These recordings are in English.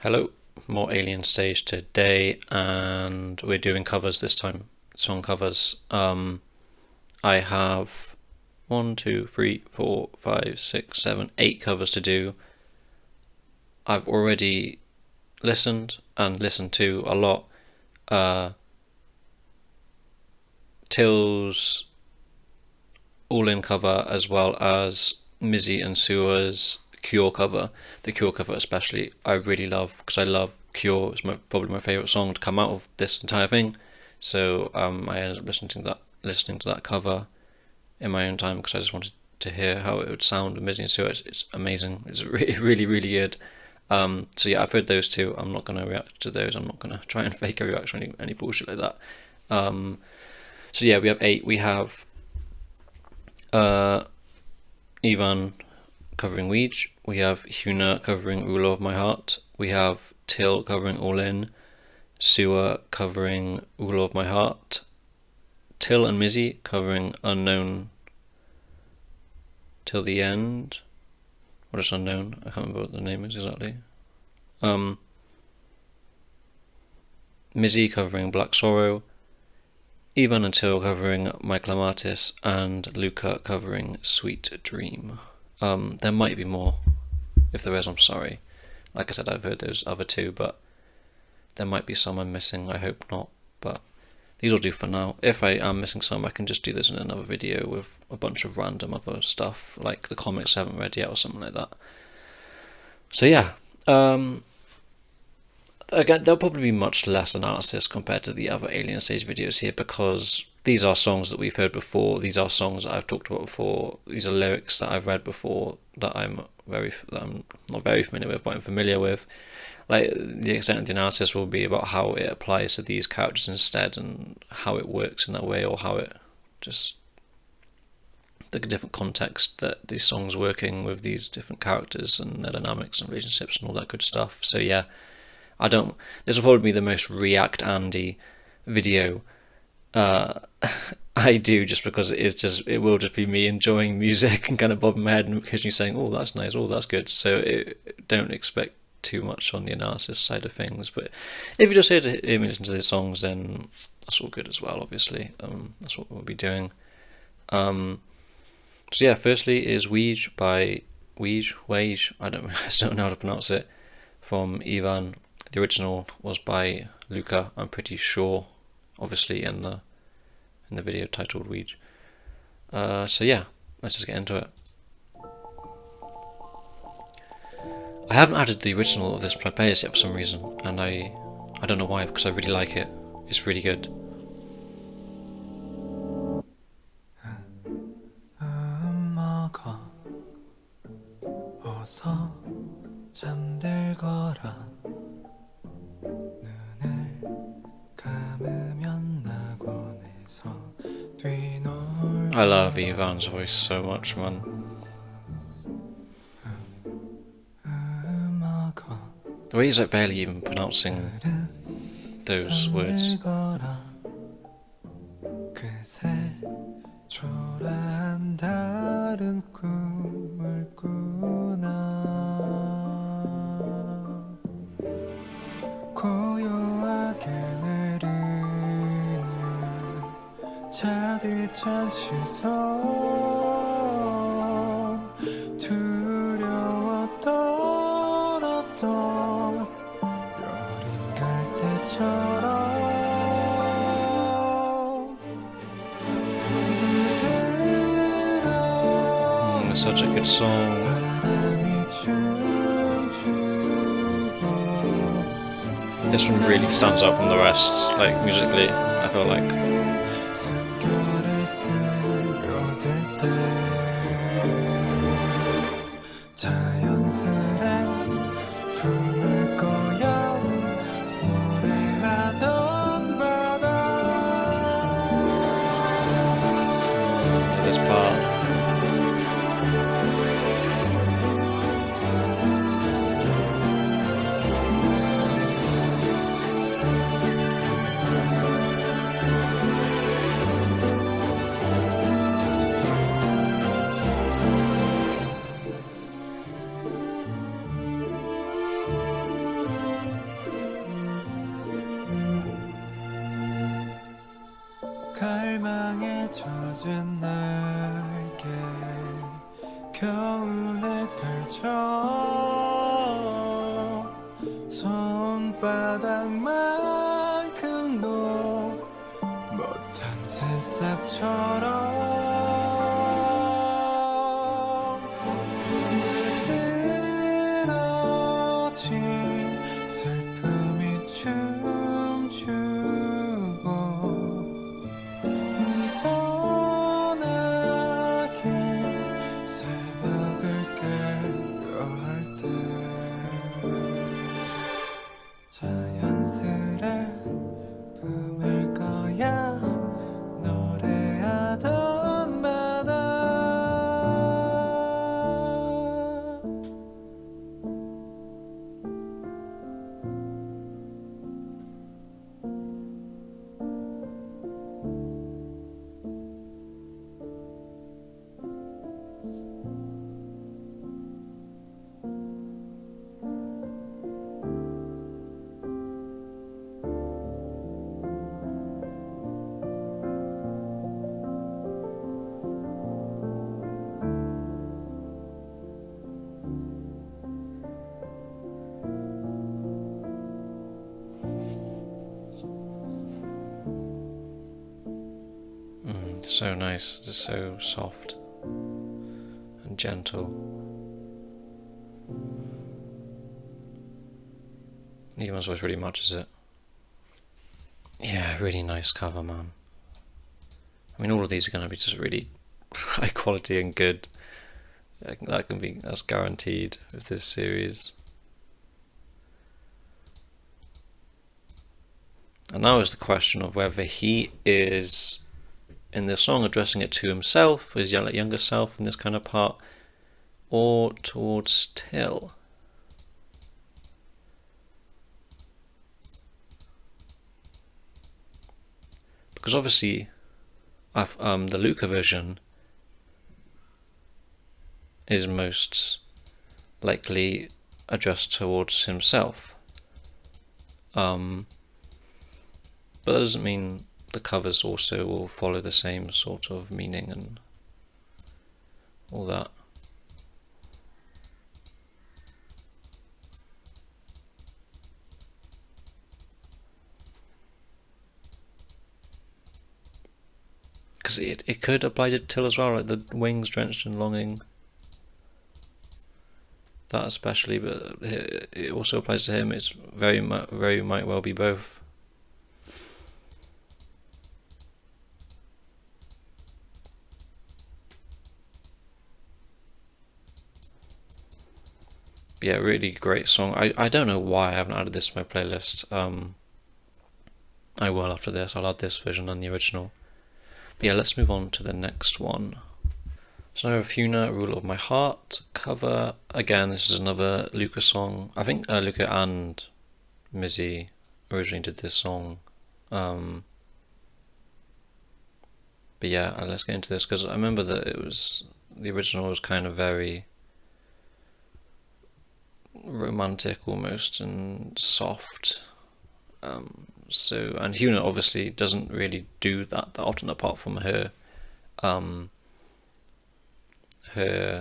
Hello, more Alien Stage today, and we're doing covers this time, song covers. I have 8 covers to do. I've already listened and listened to a lot. Till's all-in cover, as well as Mizzy and Sua's Cure cover. The Cure cover especially I really love, because I love Cure. It's probably my favourite song to come out of this entire thing. So I ended up listening to that cover in my own time, because I just wanted to hear how it would sound with Mizzy and Sua. It's amazing. It's really, really good. So yeah, I've heard those two. I'm not going to react to those. I'm not going to try and fake a reaction or any bullshit like that. So yeah, we have 8. We have Ivan covering Wiege. We have Huna covering Ruler of My Heart. We have Till covering All In. Sua covering Ruler of My Heart. Till and Mizzy covering Unknown Till the End. Or just Unknown. I can't remember what the name is exactly. Mizzy covering Black Sorrow. Ivan and Till covering My Clematis, and Luka covering Sweet Dream. There might be more. If there is, I'm sorry. Like I said, I've heard those other two, but there might be some I'm missing. I hope not, but these will do for now. If I am missing some, I can just do this in another video with a bunch of random other stuff, like the comics I haven't read yet or something like that. So yeah, again, there'll probably be much less analysis compared to the other Alien Stage videos here, because these are songs that we've heard before. These are songs that I've talked about before. These are lyrics that I've read before that I'm not very familiar with, but I'm familiar with. Like, the extent of the analysis will be about how it applies to these characters instead, and how it works in that way, or how it just the different context that these songs working with these different characters and their dynamics and relationships and all that good stuff. So yeah, this will probably be the most React Andy video I do, just because it will just be me enjoying music and kind of bobbing my head and occasionally saying, "Oh, that's nice. Oh, that's good." So don't expect too much on the analysis side of things. But if you just hear me listen to the songs, then that's all good as well. Obviously, that's what we'll be doing. So yeah, firstly is Wiege by Wiege. I still don't know how to pronounce it. From Ivan. The original was by Luka, I'm pretty sure, obviously in the video titled Wiege. So yeah, let's just get into it. I haven't added the original of this to my playlist yet for some reason, and I don't know why, because I really like it. It's really good. I love Ivan's voice so much, man. The way he's like barely even pronouncing those words. It's such a good song. This one really stands out from the rest, like musically, I feel like. This part. 절망에 젖은 날개 겨울에 펼쳐 손바닥만큼도 못한 새싹처럼 느지러진 슬픔이 춤추고 떠나게 새벽을 깨려 할 때 자연스레 품을 거야 노래하던 바다 So nice, just so soft and gentle. Ewan's voice really matches it. Yeah, really nice cover, man. I mean, all of these are going to be just really high quality and good. That's guaranteed with this series. And now is the question of whether he is in this song addressing it to himself, his younger self in this kind of part, or towards Till. Because obviously the Luka version is most likely addressed towards himself. But that doesn't mean the covers also will follow the same sort of meaning and all that. Because it could apply to Till as well, like the wings drenched in longing. That especially, but it also applies to him. It's very might well be both. Yeah, really great song. I don't know why I haven't added this to my playlist. I will after this. I'll add this version and the original. But yeah, let's move on to the next one. So now Funa, Rule of My Heart cover. Again, this is another Luka song. I think Luka and Mizzy originally did this song. But yeah, let's get into this because I remember that the original was kind of very romantic almost and soft. And Huna obviously doesn't really do that often apart from her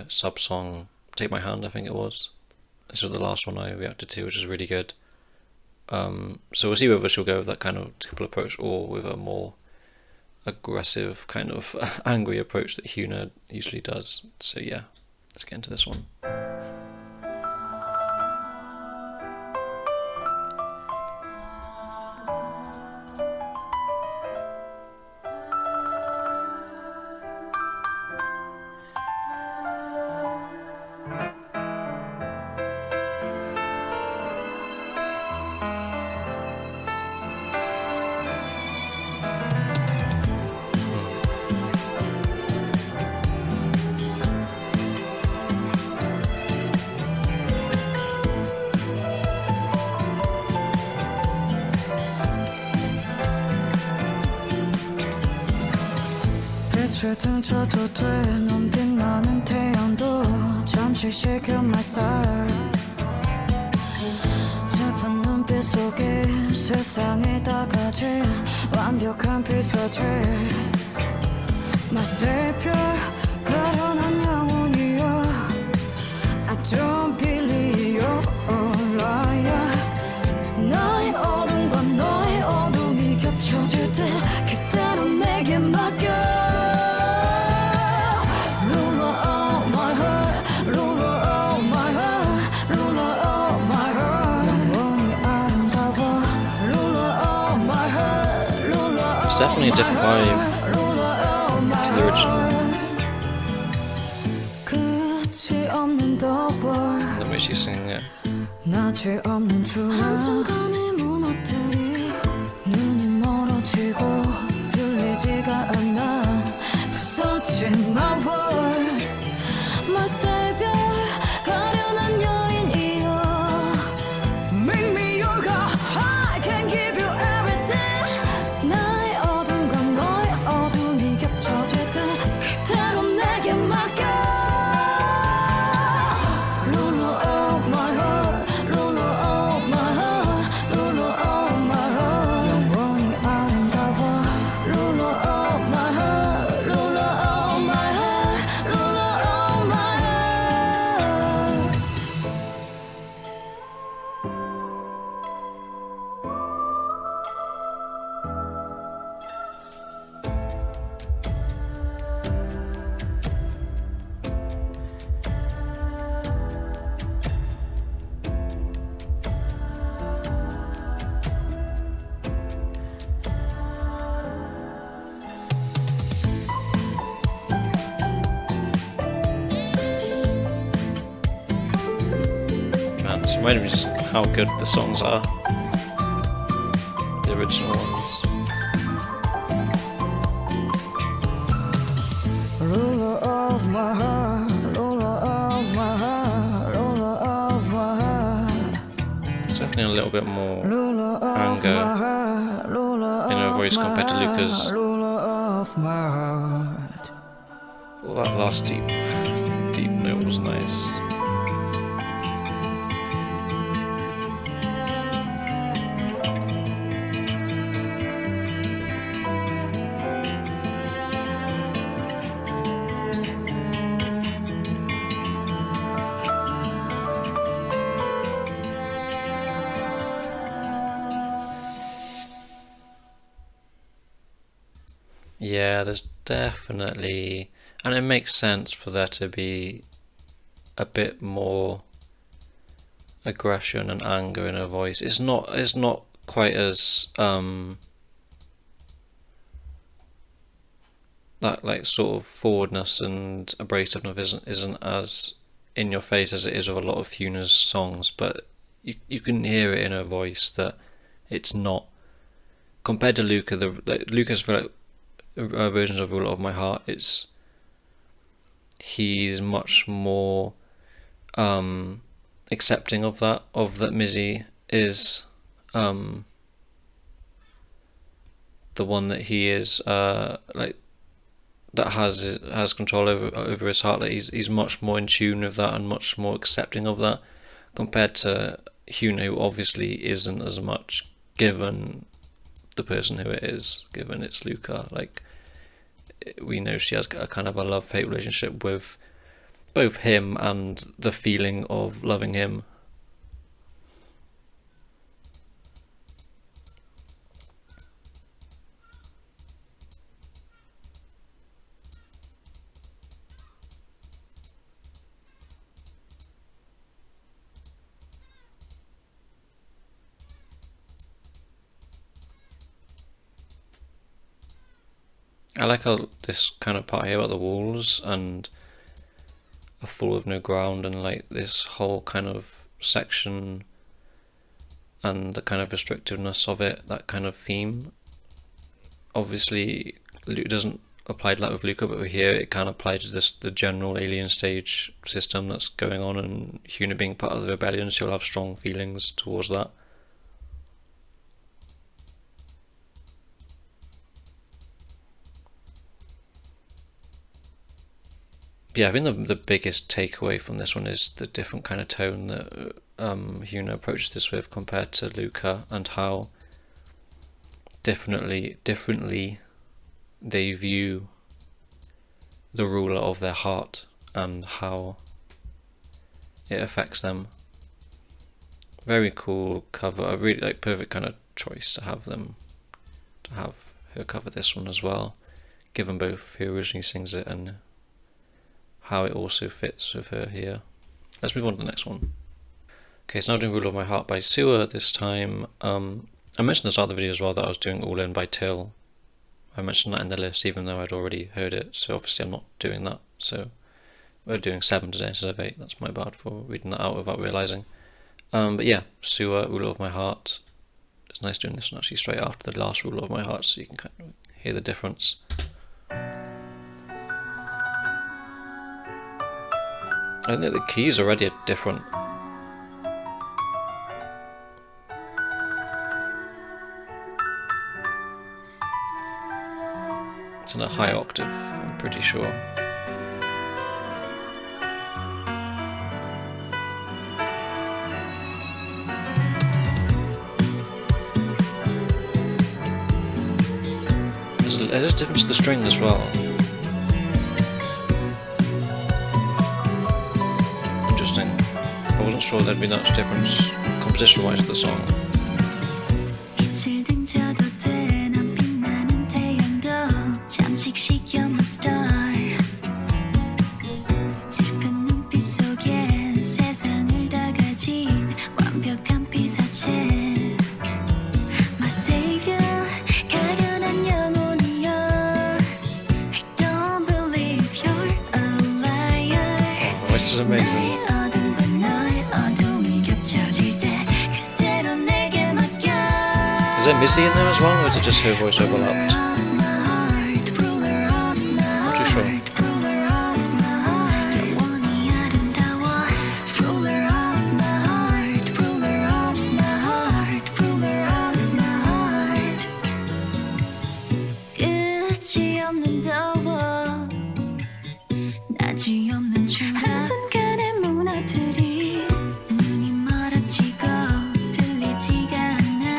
sub song Take My Hand, I think it was. This was the last one I reacted to, which is really good. So we'll see whether she'll go with that kind of typical approach or with a more aggressive kind of angry approach that Huna usually does. So yeah, let's get into this one. 빛을 등쳐도 돼 넌 빛나는 태양도 잠시 식혀 my side 슬픈 눈빛 속에 세상이 다 가진 완벽한 피서지 맛의 가련한 영혼이여 I don't believe you're liar 너의 어둠과 너의 어둠이 겹쳐질 때 그대로 내게 맡겨 Ruler of my heart Ruler of my heart Ruler of my heart 영원히 아름다워 Ruler of my heart Ruler of It's definitely a different vibe to the original. The way she's singing it. 낯이 없는 추억 한순간에 무너뜨리 눈이 멀어지고 들리지가 않아 부서진 my world my savior 가련한 여인이여 Make me your God I can give you everything 나의 어둠과 너의 어둠이 겹쳐질 때 그대로 내게 맡겨 Man, it's reminding me just how good the songs are. The original ones. Ruler of my heart, ruler of my heart, ruler of my heart. It's definitely a little bit more Ruler of my anger heart, ruler in her of voice my compared to Luka's. heart, ruler of my heart. Well, that last deep note was nice. Yeah, there's definitely, and it makes sense for there to be a bit more aggression and anger in her voice. It's not quite as that like sort of forwardness and abrasiveness isn't as in your face as it is with a lot of Funa's songs, but you can hear it in her voice that it's not compared to Luka. Luka's versions of Ruler of My Heart, he's much more accepting of that Mizzy is the one that he is like that has control over his heart. Like he's much more in tune with that and much more accepting of that compared to Huna, who obviously isn't as much, given the person who it is, given it's Luka. Like, we know she has a kind of a love-hate relationship with both him and the feeling of loving him. I like how this kind of part here about the walls and are full of no ground, and like this whole kind of section and the kind of restrictiveness of it, that kind of theme. Obviously it doesn't apply to that with Luka, but here it can apply to the general alien stage system that's going on, and Huna being part of the rebellion, she'll have strong feelings towards that. Yeah, I think the biggest takeaway from this one is the different kind of tone that Huna approached this with compared to Luka, and how differently they view the ruler of their heart and how it affects them. Very cool cover. A really like perfect kind of choice to have her cover this one as well, given both who originally sings it and how it also fits with her here. Let's move on to the next one. Okay, so now doing Ruler of My Heart by Sua this time. I mentioned at the start of the video as well that I was doing All In by Till. I mentioned that in the list even though I'd already heard it, so obviously I'm not doing that. So we're doing 7 today instead of 8. That's my bad for reading that out without realising. But yeah, Sua, Ruler of My Heart. It's nice doing this one actually straight after the last Ruler of My Heart so you can kind of hear the difference. I think the keys already are different. It's in a high octave, I'm pretty sure. There's a difference to the string as well. Interesting. I wasn't sure there'd be that much difference composition-wise to the song. This is amazing. Is there Mizzy in there as well, or is it just her voice overlapped? Not too sure.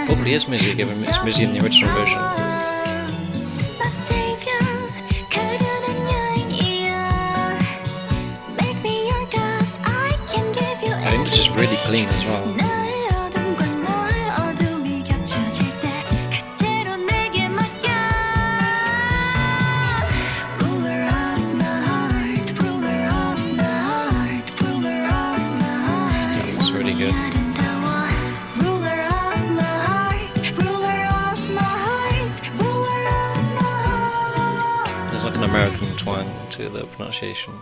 Probably is Mizzy, given it's Mizzy in the original version. I think it's just really clean as well. It's really good. There's like an American twang to the pronunciation.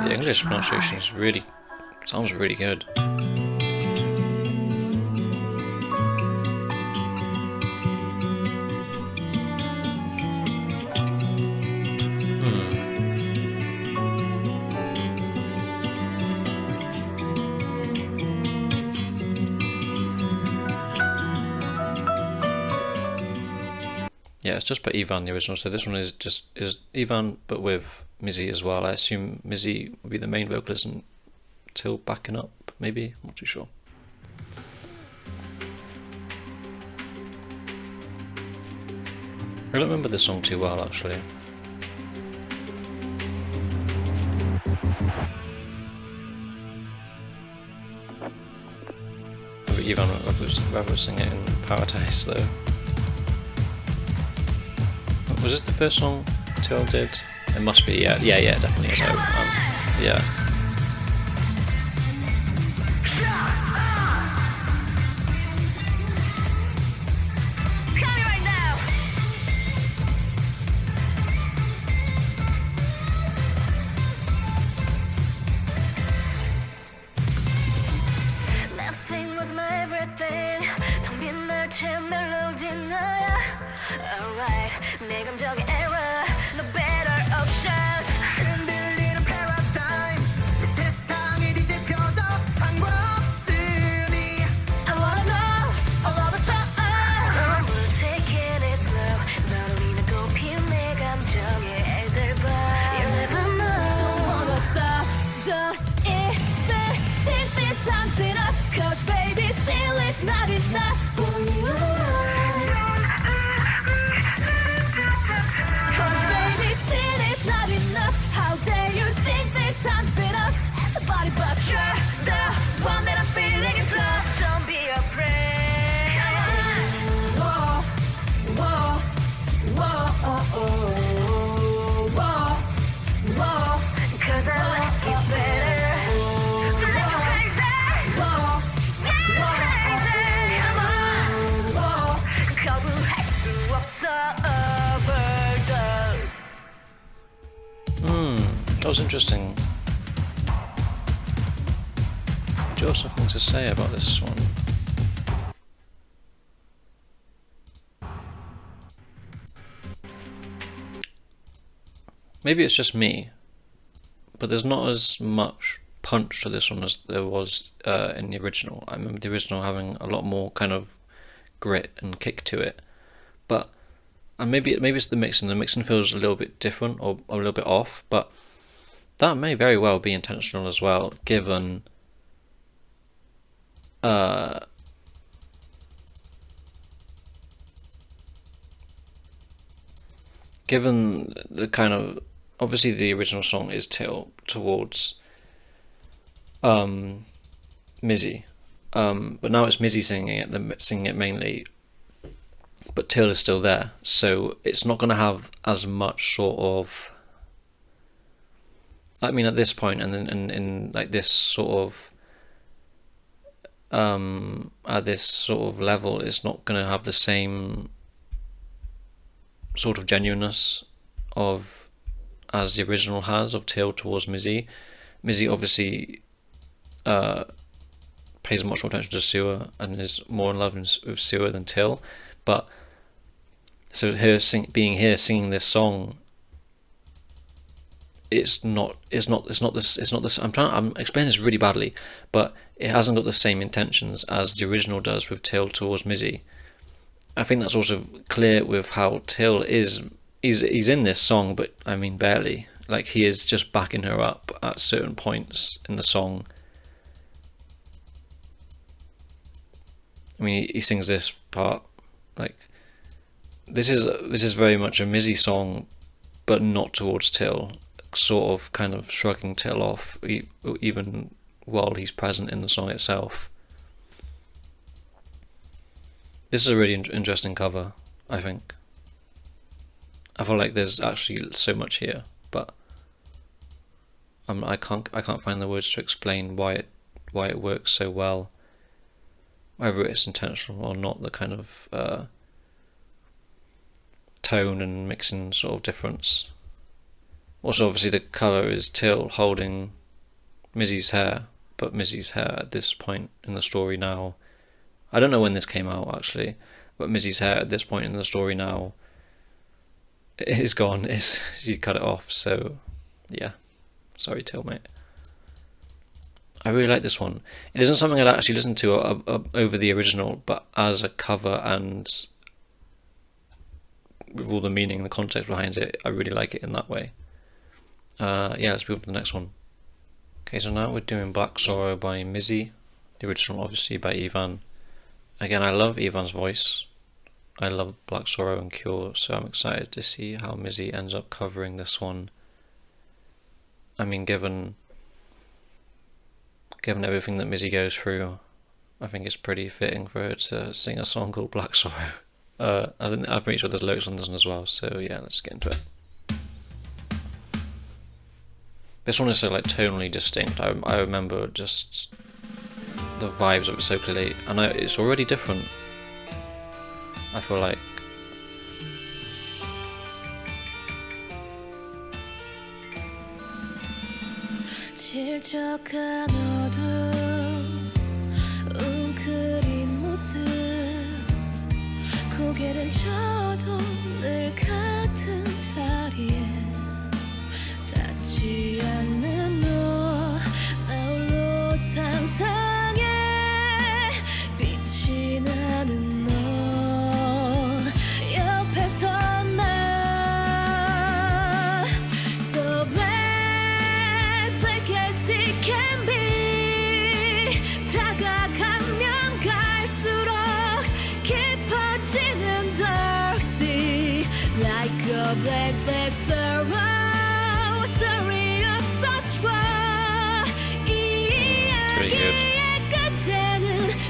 The English pronunciation is sounds really good. Yeah, it's just by Ivan, the original, so this one is Ivan but with Mizzy as well. I assume Mizzy would be the main vocalist and Till backing up, maybe? I'm not too sure. I don't remember this song too well, actually. Ivan rather sing it in Paradise, though. Was this the first song Till did? It must be, yeah, definitely is. Yeah. 내 감정의 error No better options 흔들리는 패러다임 이 세상이 뒤집혀도 상관없으니 I wanna know all about you I'm taking it slow 널 위는 꽃피운 내 감정의 엘들바 You never know Don't wanna stop Don't even think this time's enough Cause baby still it's not enough for you Cause baby still it's not enough How dare you think this time's enough Everybody but you're the one that I'm feeling is love Don't be afraid Whoa, whoa, whoa, oh, oh, whoa, whoa Cause I like you better Make you crazy Whoa, crazy Come on Whoa 거부할 수 없어 overdose That was interesting. Do you have something to say about this one? Maybe it's just me, but there's not as much punch to this one as there was in the original. I remember the original having a lot more kind of grit and kick to it, but and maybe it's the mixing. The mixing feels a little bit different or a little bit off, but that may very well be intentional as well, given given the kind of obviously the original song is Till towards Mizzy, but now it's Mizzy singing it mainly, but Till is still there, so it's not going to have as much sort of. I mean, at this point, and then in like this sort of at this sort of level, it's not going to have the same sort of genuineness of as the original has of Till towards Mizzy. Mizzy obviously pays much more attention to Sua and is more in love with Sua than Till, but so her being here singing this song. It's not this. I'm explaining this really badly, but it hasn't got the same intentions as the original does with Till towards Mizzy. I think that's also clear with how Till he's in this song, but I mean barely. Like he is just backing her up at certain points in the song. I mean, he sings this part like this is very much a Mizzy song, but not towards Till. Sort of kind of shrugging Till off even while he's present in the song itself. This is a really interesting cover, I think. I feel like there's actually so much here, but I can't find the words to explain why it works so well, whether it's intentional or not. The kind of tone and mixing sort of difference. Also, obviously, the cover is Till holding Mizzy's hair, but Mizzy's hair at this point in the story now, I don't know when this came out actually, but Mizzy's hair at this point in the story now is gone. She cut it off, so yeah. Sorry, Till, mate. I really like this one. It isn't something I'd actually listen to over the original, but as a cover and with all the meaning and the context behind it, I really like it in that way. Yeah, let's move on to the next one. Okay, so now we're doing Black Sorrow by Mizzy, the original obviously by Ivan. Again, I love Ivan's voice. I love Black Sorrow and Cure, so I'm excited to see how Mizzy ends up covering this one. I mean, given everything that Mizzy goes through, I think it's pretty fitting for her to sing a song called Black Sorrow. I'm pretty sure there's lyrics on this one as well, so yeah, let's get into it. This one is so like tonally distinct. I remember just the vibes of it so clearly, and it's already different. I feel like. 질척한 어둠 웅크린 모습 고개를 져도 늘 같은 자리에 닿지 않는 너 나 홀로 상상해 빛이 나는 너 옆에서 나 So black, black as it can be 다가가면 갈수록 깊어지는 dark sea Like a black, black sorrow Story of such woe 이 이야기의 끝에는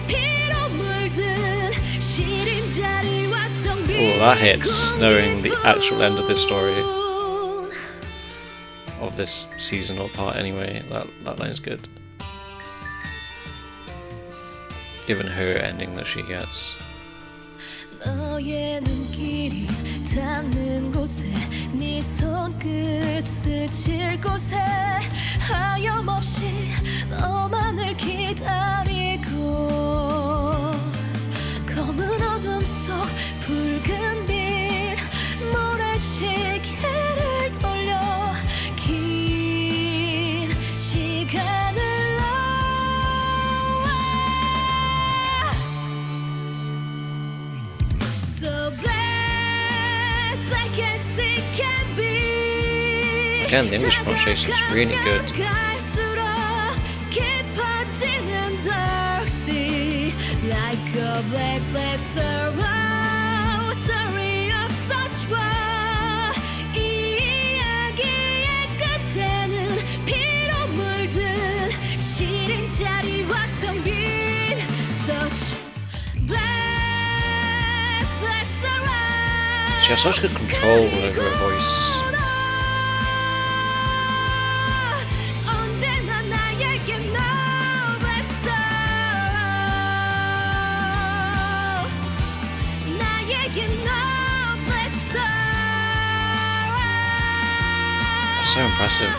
피로 물든 시린 자리와 텅 빈 Oh, that hits, knowing the actual end of this story, of this seasonal part anyway. That line's good. Given her ending that she gets. 너의 눈길이 닿는 곳에 네 손끝 스칠 곳에 하염없이 너만을 기다리고 검은 어둠 속 붉은 빛 모래시계를 돌려 긴 시간을 So black, black as it can be. Again, the English pronunciation is really good. 갈수록 깊어지는 dark sea, like a black, black sorrow, story of such woe. 이 이야기의 끝에는 피로 물든 시린 자리와 텅 빈 such black. She has such good control over her voice. That's so impressive.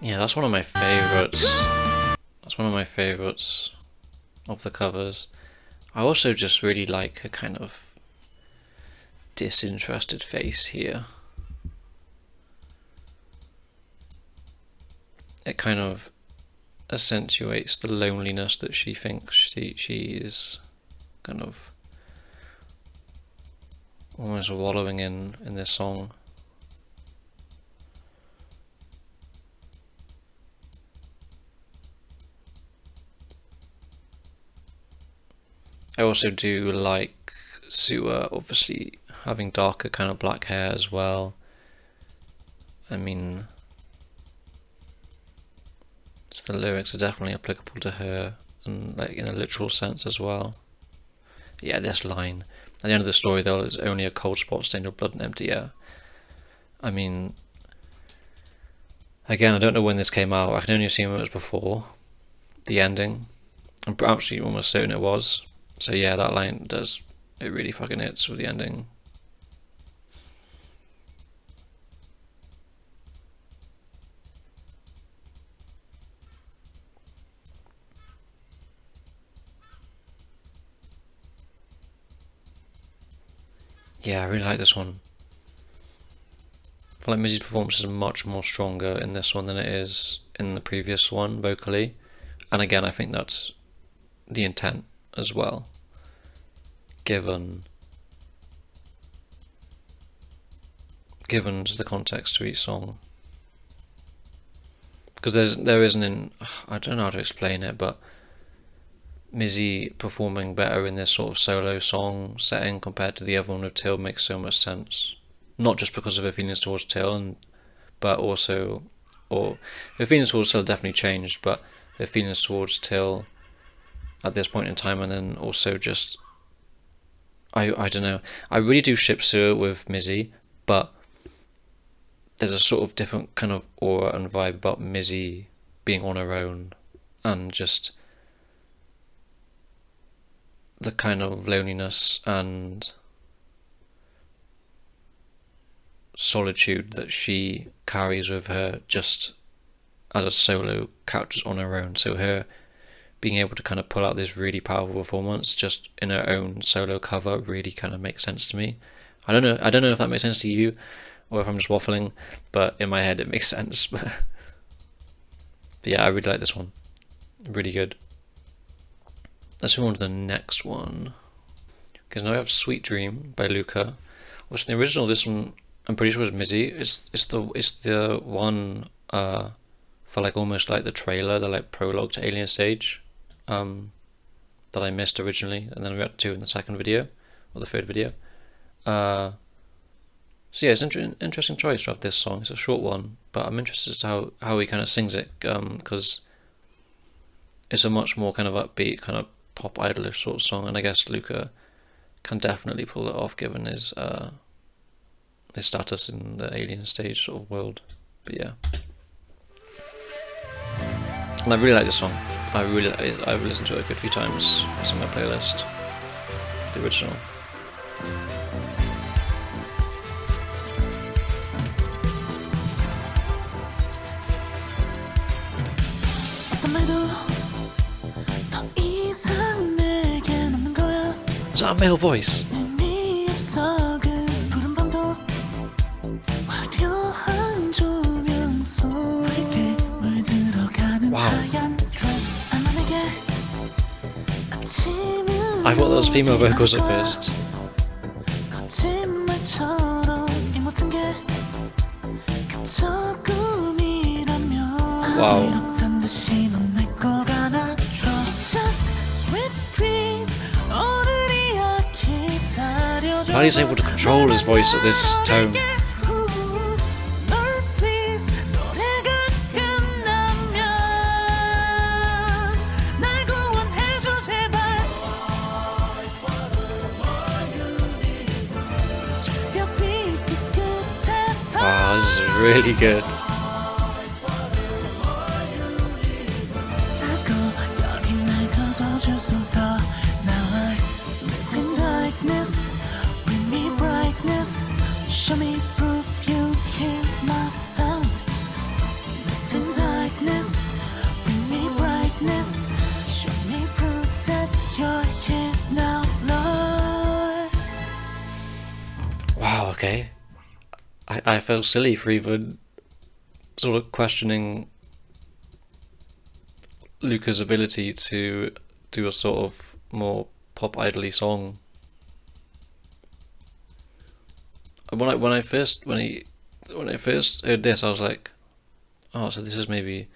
Yeah, that's one of my favourites. That's one of my favourites of the covers. I also just really like her kind of disinterested face here. It kind of accentuates the loneliness that she thinks she is kind of almost wallowing in this song. I also do like Sua obviously having darker kind of black hair as well. I mean, so the lyrics are definitely applicable to her, and like in a literal sense as well. Yeah, this line at the end of the story though is only a cold spot stained with blood and empty air. I mean, again, I don't know when this came out. I can only assume it was before the ending. I'm actually almost certain it was. So yeah, that line does, it really fucking hits with the ending. Yeah, I really like this one. I feel like Mizzy's performance is much more stronger in this one than it is in the previous one vocally. And again, I think that's the intent as well, given just the context to each song. Because there isn't, I don't know how to explain it, but Mizzy performing better in this sort of solo song setting compared to the other one with Till makes so much sense. Not just because of her feelings towards Till, but also, or her feelings towards Till definitely changed, but her feelings towards Till at this point in time, and then also just, I don't know, I really do ship Sue with Mizzy, but there's a sort of different kind of aura and vibe about Mizzy being on her own and just the kind of loneliness and solitude that she carries with her just as a solo character on her own. So her being able to kind of pull out this really powerful performance just in her own solo cover really kind of makes sense to me. I don't know if that makes sense to you or if I'm just waffling, but in my head it makes sense. But yeah, I really like this one. Really good. Let's move on to the next one. Because now we have Sweet Dream by Luka. Which in the original, this one I'm pretty sure is Mizzy. It's the one for like almost like the trailer, the like prologue to Alien Stage, that I missed originally, and then we got to in the second video or the third video. So yeah, it's an interesting choice to have this song. It's a short one, but I'm interested to how he kind of sings it, because it's a much more kind of upbeat, kind of pop idolish sort of song, and I guess Luka can definitely pull it off given his status in the Alien Stage sort of world. But yeah, and I really like this song. I really like it. I've listened to it a good few times. It's on my playlist, the original. Is that a male voice? Wow. I thought that was female vocals at first. Wow. How he's able to control his voice at this tone. Wow, this is really good. Wow, okay. I felt silly for even sort of questioning Luka's ability to do a sort of more pop idol-y song. When I first heard this, I was like, oh, so this is maybe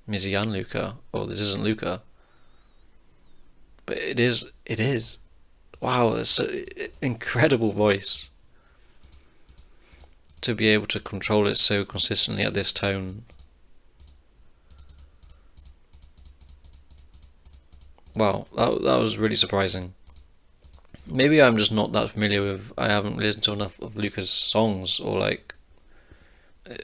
Mizzy and Luka, or this isn't Luka. But it is. Wow, it's an incredible voice. To be able to control it so consistently at this tone. Wow, that was really surprising. Maybe I'm just not that familiar with. I haven't listened to enough of Luka's songs, or like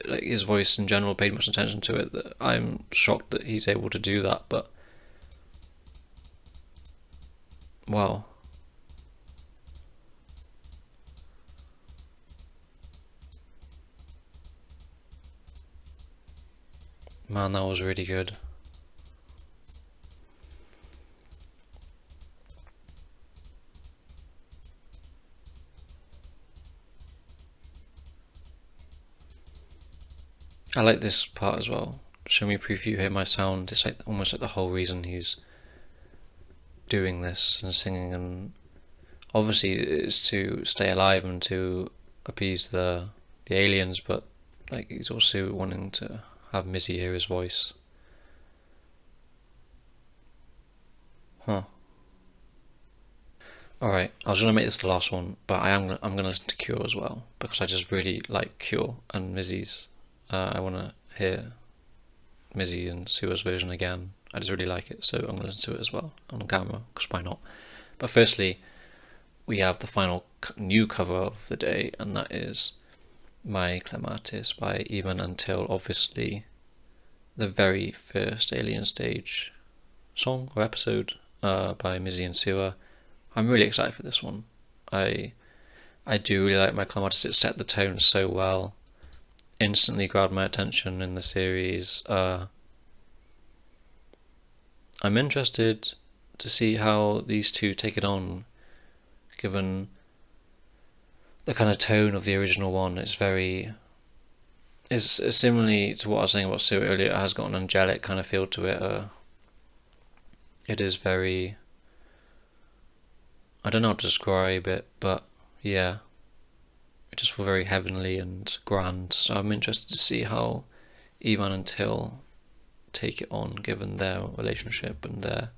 his voice in general, paid much attention to it. That I'm shocked that he's able to do that. But wow. Man, that was really good. I like this part as well. Show me proof you hear my sound. It's like almost like the whole reason he's doing this and singing, and obviously it's to stay alive and to appease the aliens, but like he's also wanting to have Mizzy hear his voice. Huh. Alright, I was gonna make this the last one, but I'm gonna listen to Cure as well, because I just really like Cure and Mizzy's. I wanna hear Mizzy and Sua's version again. I just really like it, so I'm gonna listen to it as well on camera, because why not? But firstly, we have the final new cover of the day, and that is My Clematis by Even Until, obviously the very first Alien Stage song or episode by Mizzy and Sua. I'm really excited for this one. I do really like my Clematis. It set the tone so well. Instantly grabbed my attention in the series. I'm interested to see how these two take it on, given the kind of tone of the original one. It's similarly to what I was saying about Sue earlier. It has got an angelic kind of feel to it. It is very, I don't know how to describe it, but yeah, it just feels very heavenly and grand. So I'm interested to see how Ivan and Till take it on, given their relationship and their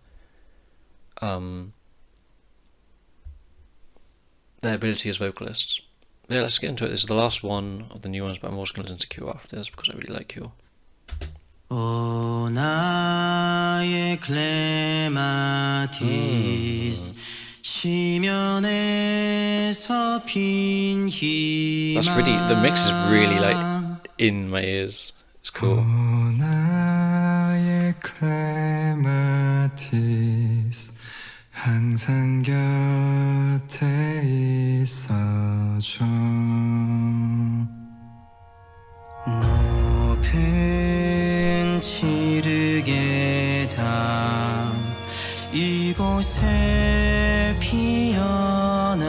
ability as vocalists. Yeah, let's get into it. This is the last one of the new ones, but I'm also going to listen to Cure after this because I really like Cure. 오 나의 클레마티스 시면에서 핀 희망. That's really, the mix is really like in my ears. It's cool. 오 나의 클레마티스 항상 곁에 있어줘. 높은 지르게 담 이곳에 피어난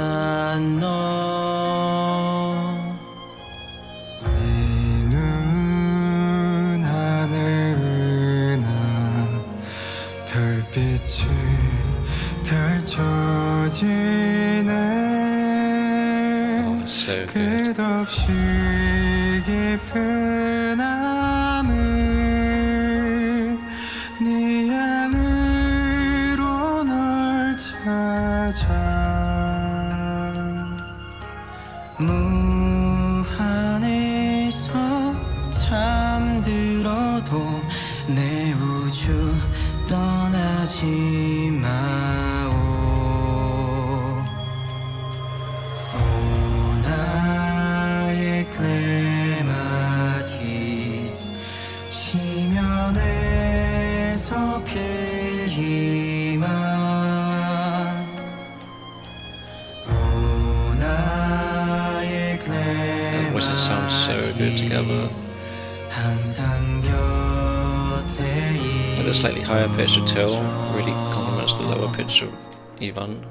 너 네 눈 안에 은하 별빛이 펼쳐지네. So good. 끝없이 깊은 암을 네 향으로 널 찾아 무한에서 잠들어도 내 우주 떠나지 마오 오 나의 클레마티스 시면에서 필 희망 오 나의 The voices sound so good together. 항상 곁에 The slightly higher pitch of Till really complements the lower pitch of Ivan.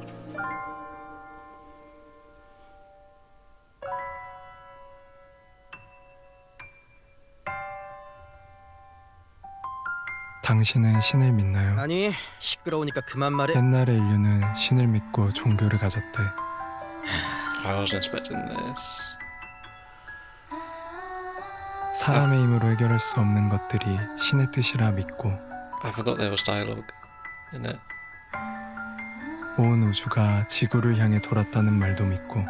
당신은 신을 믿나요? 아니 시끄러우니까 그만 말해 옛날의 인류는 신을 믿고 종교를 가졌대. I wasn't expecting this. 사람의 힘으로 해결할 수 없는 것들이 신의 뜻이라 믿고 I forgot there was dialogue in it. 온 우주가 지구를 향해 돌았다는 말도 믿고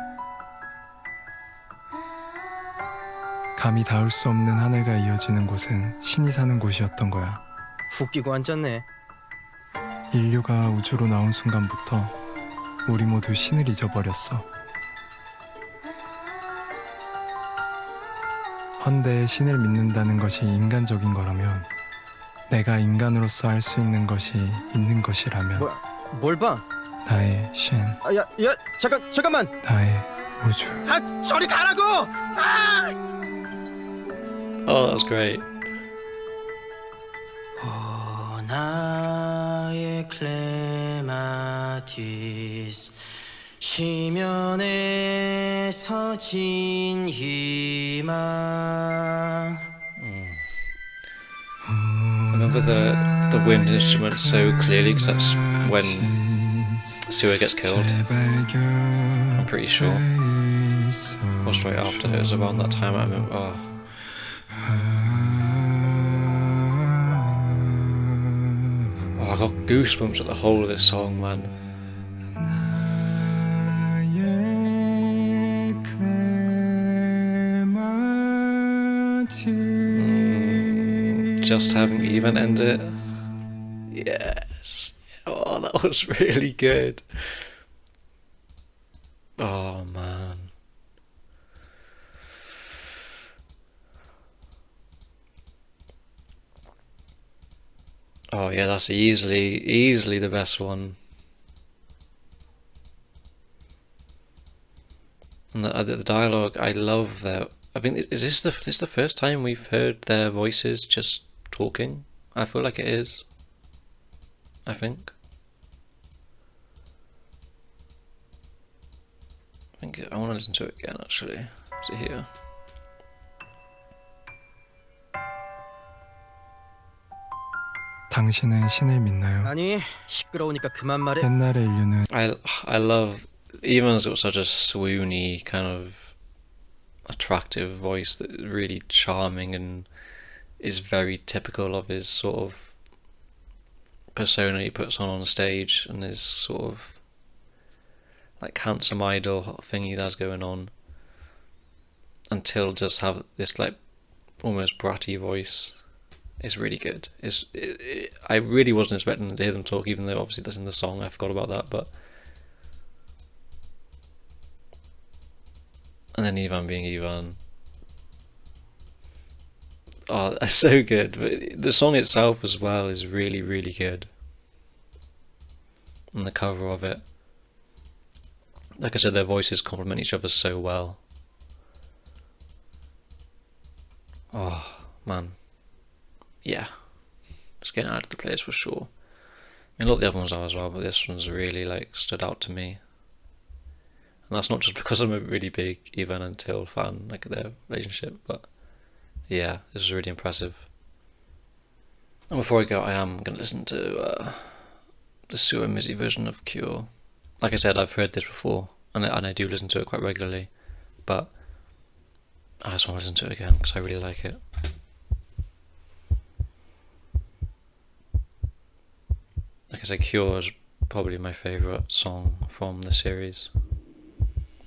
감히 닿을 수 없는 하늘과 이어지는 곳은 신이 사는 곳이었던 거야. 웃기고 앉았네 인류가 우주로 나온 순간부터 우리 모두 신을 잊어버렸어. 헌데 신을 믿는다는 것이 인간적인 거라면 내가 인간으로서 할 수 있는 것이 있는 것이라면 뭘 봐? 나의 신, 야 잠깐만 나의 우주. 아 저리 가라고 Oh, that was great. 오 나의 클레마티스 시면에서 진 희망 I remember the wind instrument so clearly because that's when Sue gets killed. I'm pretty sure. Or straight after. It was around that time. I remember. Oh, I got goosebumps at the whole of this song, man. Just having Ivan end it. Yes. Oh, that was really good. Oh, man. Oh, yeah, that's easily the best one. the dialogue, I love that. I mean, is this the first time we've heard their voices just talking? I feel like it is. I think. I want to listen to it again, actually. Is it here? 당신은 신을 믿나요? 아니 시끄러우니까 그만 말해. 옛날의 인류는 I love, Ivan's got such a swoony kind of attractive voice that is really charming and is very typical of his sort of persona he puts on stage, and his sort of like handsome idol thing he has going on, until just have this like almost bratty voice. It's really good. I really wasn't expecting to hear them talk, even though obviously that's in the song. I forgot about that, but and then Ivan being Ivan. Oh, that's so good. But the song itself as well is really, really good. And the cover of it. Like I said, their voices complement each other so well. Oh, man. Yeah. It's getting out of the place for sure. I mean, a lot of the other ones are as well, but this one's really like stood out to me. And that's not just because I'm a really big Ivan and Till fan, like their relationship, but yeah, this is really impressive. And before I go, I am going to listen to the Sua Mizzy version of Cure. Like I said, I've heard this before, and I do listen to it quite regularly, but I just want to listen to it again because I really like it. Like I said, Cure is probably my favourite song from the series,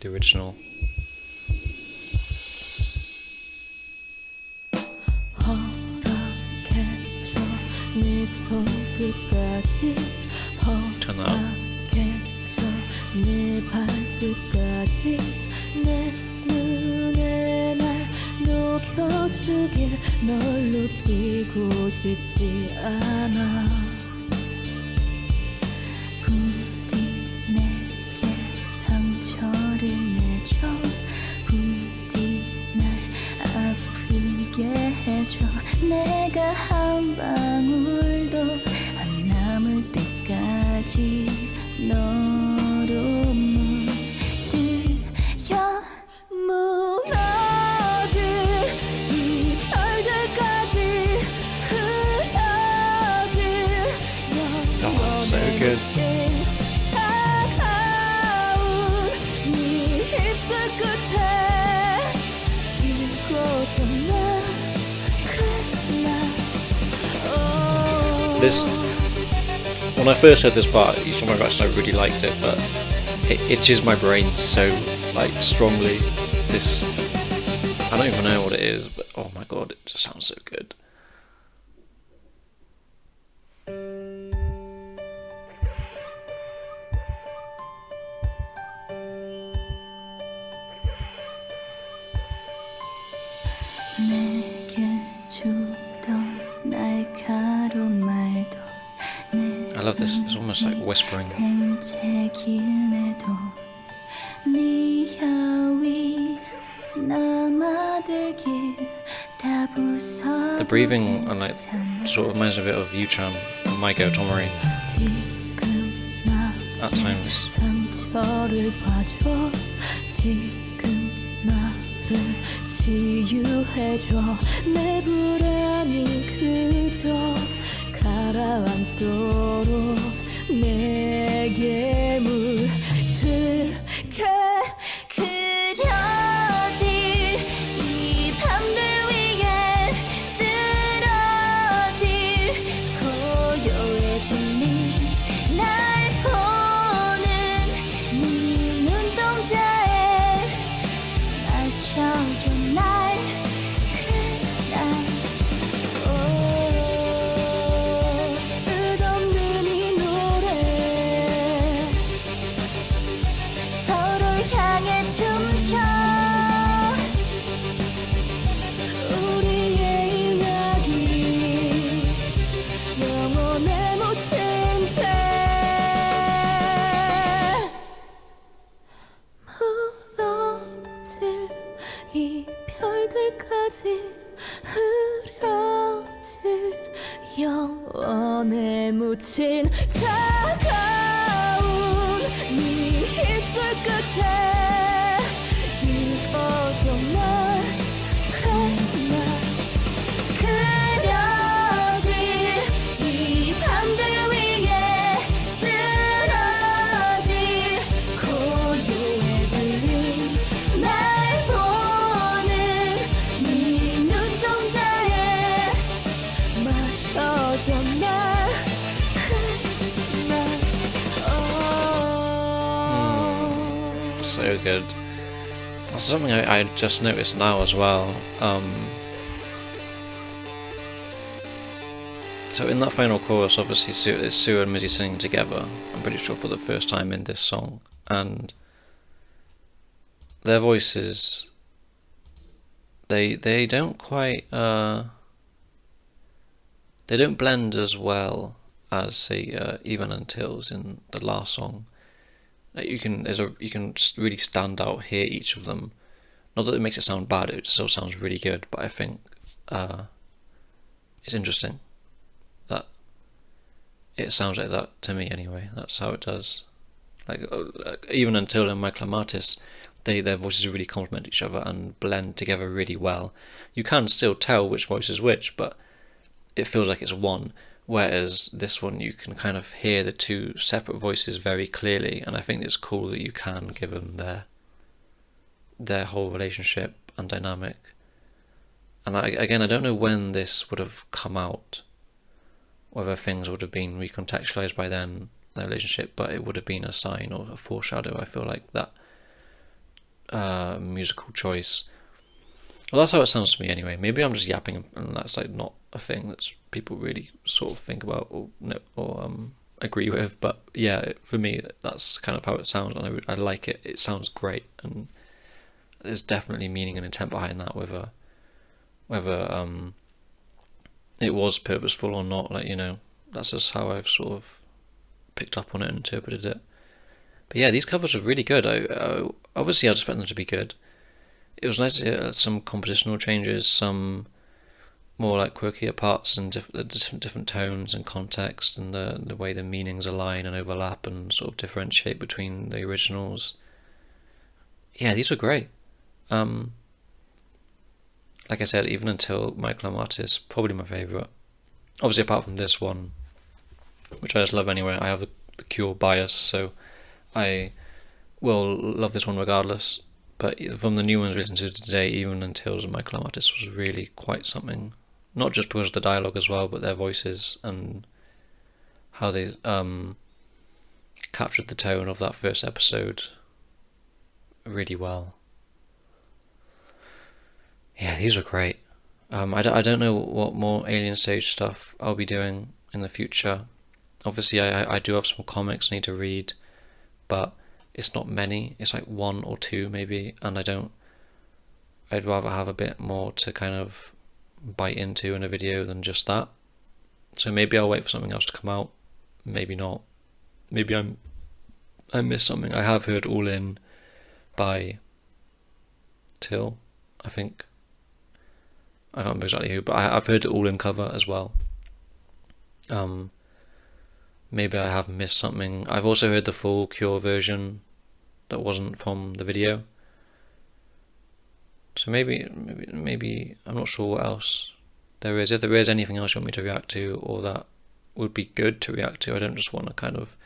the original. Turn that up. 네 발끝까지 내 눈에 날 녹여주길 널 놓치고 싶지 않아 부디 내게 상처를 내줘 부디 날 아프게 해줘 내가 한 방울도 안 남을 때까지 너로 물들여 무너질 이 별들까지 흐려질 Oh, it's so good. 차가운 네 입술 끝에 일고졌나 This, when I first heard this part, each of my reactions, I really liked it, but it itches my brain so like strongly. This, I don't even know what it is, but oh my god, it just sounds so good. I love this, it's almost like whispering. The breathing and like sort of reminds me a bit of Yuchan and Maiko Tomori at times. 치유해줘 내 불안이 그저 가라앉도록 내게 물들게 그려질 이 밤들 위에 쓰러질 고요해진 날 보는 네 눈동자에 마셔줘 날 그날 끝없는 이 노래 끝까지 흐려질 영원에 묻힌 차가운 네 입술 끝에 읽어줘 날 그래 날 그려질 이 밤들 위에 쓰러질 고요해질 날 보는 네 눈동자에 마셔줘 날 그래 So good. That's something I just noticed now as well. So in that final chorus, obviously it's Sue and Mizzy singing together, I'm pretty sure for the first time in this song, and their voices, they don't quite, they don't blend as well as, say, Even Until's in the last song. You can really stand out, hear each of them. Not that it makes it sound bad, it still sounds really good, but I think it's interesting that it sounds like that to me anyway. That's how it does. Like Even Until and my Clematis, their voices really complement each other and blend together really well. You can still tell which voice is which, but it feels like it's one. Whereas this one, you can kind of hear the two separate voices very clearly, and I think it's cool that you can, given their whole relationship and dynamic. And I don't know when this would have come out, whether things would have been recontextualized by then, their relationship, but it would have been a sign or a foreshadow, I feel like, that musical choice. Well, that's how it sounds to me anyway. Maybe I'm just yapping and that's like not a thing that people really sort of think about or agree with, but yeah, for me that's kind of how it sounds, and I like it. It sounds great, and there's definitely meaning and intent behind that, whether it was purposeful or not. Like, that's just how I've sort of picked up on it and interpreted it. But yeah, these covers are really good. I obviously I'd expect them to be good. It was nice to hear some compositional changes, some more like quirkier parts and different tones and context, and the way the meanings align and overlap and sort of differentiate between the originals. Yeah, these were great. Like I said, Even Until my Clematis, probably my favourite. Obviously, apart from this one, which I just love anyway. I have the Cure bias, so I will love this one regardless. But from the new ones we listened to today, Even Until my Clematis was really quite something. Not just because of the dialogue as well, but their voices and how they captured the tone of that first episode really well. Yeah, these were great. I don't know what more Alien Stage stuff I'll be doing in the future. Obviously, I do have some comics I need to read, but it's not many. It's like one or two maybe, and I'd rather have a bit more to kind of bite into in a video than just that. So maybe I'll wait for something else to come out. Maybe not. Maybe I missed something. I have heard All In by Till, I think. I can't remember exactly who, but I've heard the All In cover as well. Maybe I have missed something. I've also heard the full Cure version that wasn't from the video. So maybe I'm not sure what else there is. If there is anything else you want me to react to, or that would be good to react to, I don't just want to kind of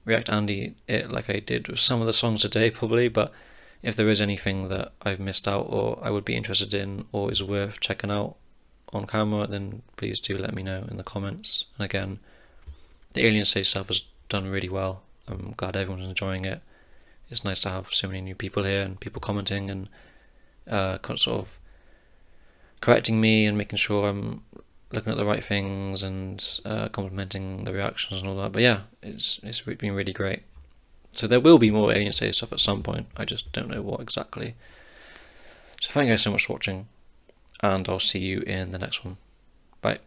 react Andy it like I did with some of the songs today probably, but if there is anything that I've missed out or I would be interested in or is worth checking out on camera, then please do let me know in the comments. And again, the Alien Stage stuff has done really well. I'm glad everyone's enjoying it. It's nice to have so many new people here and people commenting and sort of correcting me and making sure I'm looking at the right things and complimenting the reactions and all that. But yeah, it's been really great. So there will be more Alien Stage stuff at some point. I just don't know what exactly. So thank you guys so much for watching, and I'll see you in the next one. Bye.